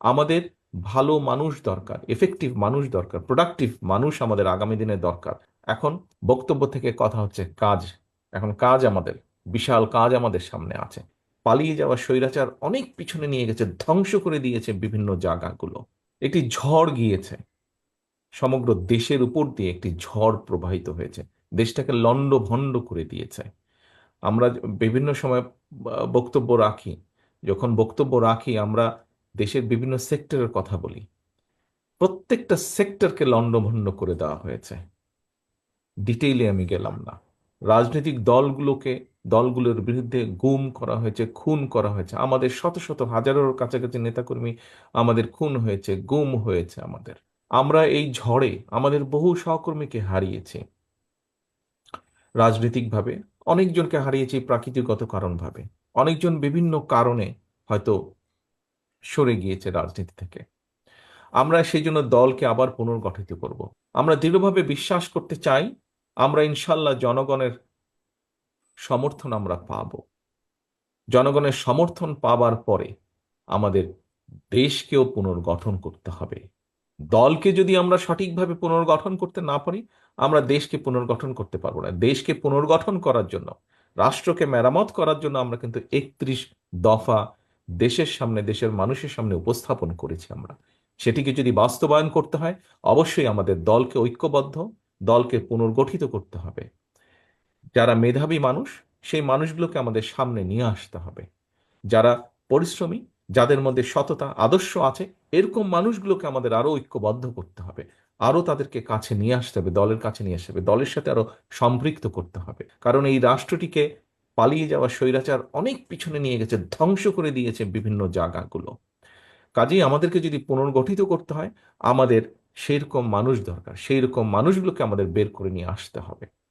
আমাদের ভালো মানুষ দরকার, এফেক্টিভ মানুষ দরকার, প্রোডাক্টিভ মানুষ আমাদের আগামী দিনে দরকার। এখন বক্তব্য থেকে কথা হচ্ছে কাজ। এখন কাজ আমাদের, বিশাল কাজ আমাদের সামনে আছে। পালিয়ে যাওয়া স্বৈরাচার অনেক পিছনে নিয়ে গেছে, ধ্বংস করে দিয়েছে বিভিন্ন জায়গাগুলো। একটি ঝড় গিয়েছে, সমগ্র দেশের উপর দিয়ে একটি ঝড় প্রবাহিত হয়েছে, দেশটাকে লন্ডভন্ড করে দিয়েছে। আমরা বিভিন্ন সময় বক্তব্য রাখি, যখন বক্তব্য রাখি আমরা দেশের বিভিন্ন সেক্টরের কথা বলি। প্রত্যেকটা সেক্টরকে লন্ডভন্ড করে দেওয়া হয়েছে। ডিটেইলে আমি গেলাম না। রাজনৈতিক দলগুলোর বিরুদ্ধে গুম করা হয়েছে, খুন করা হয়েছে, আমাদের শত শত হাজারের কাছাকাছি নেতাকর্মী আমাদের খুন হয়েছে, গুম হয়েছে আমাদের। আমরা এই ঝড়ে আমাদের বহু সহকর্মীকে হারিয়েছি রাজনৈতিকভাবে, অনেকজনকে হারিয়েছি প্রাকৃতিকগত কারণভাবে, অনেকজন বিভিন্ন কারণে হয়তো সরে গিয়েছে রাজনীতি থেকে। আমরা সেই জন্য দলকে আবার পুনর্গঠিত করব। আমরা দৃঢ়ভাবে বিশ্বাস করতে চাই, আমরা ইনশাল্লাহ জনগণের সমর্থন আমরা পাব। জনগণের সমর্থন পাবার পরে আমাদের দেশকেও পুনর্গঠন করতে হবে। দলকে যদি আমরা সঠিকভাবে পুনর্গঠন করতে না পারি, আমরা দেশকে পুনর্গঠন করতে পারবো না। দেশকে পুনর্গঠন করার জন্য, রাষ্ট্রকে মেরামত করার জন্য আমরা কিন্তু 31 দফা দেশের সামনে, দেশের মানুষের সামনে উপস্থাপন করেছি আমরা। সেটিকে যদি বাস্তবায়ন করতে হয়, অবশ্যই আমাদের দলকে ঐক্যবদ্ধ, দলকে পুনর্গঠিত করতে হবে। যারা মেধাবী মানুষ, সেই মানুষগুলোকে আমাদের সামনে নিয়ে আসতে হবে। যারা পরিশ্রমী, যাদের মধ্যে সততা আদর্শ আছে, এরকম মানুষগুলোকে আমাদের আরো ঐক্যবদ্ধ করতে হবে। আরো তাদেরকে কাছে নিয়ে আসতে হবে, দলের কাছে নিয়ে আসতে হবে, দলের সাথে আরো সম্পৃক্ত করতে হবে। কারণ এই রাষ্ট্রটিকে পালিয়ে যাওয়া স্বৈরাচার অনেক পিছনে নিয়ে গেছে, ধ্বংস করে দিয়েছে বিভিন্ন জায়গাগুলো। কাজেই আমাদেরকে যদি পুনর্গঠিত করতে হয়, আমাদের সেই রকম মানুষ দরকার, সেই রকম মানুষগুলোকে আমাদের বের করে নিয়ে আসতে হবে।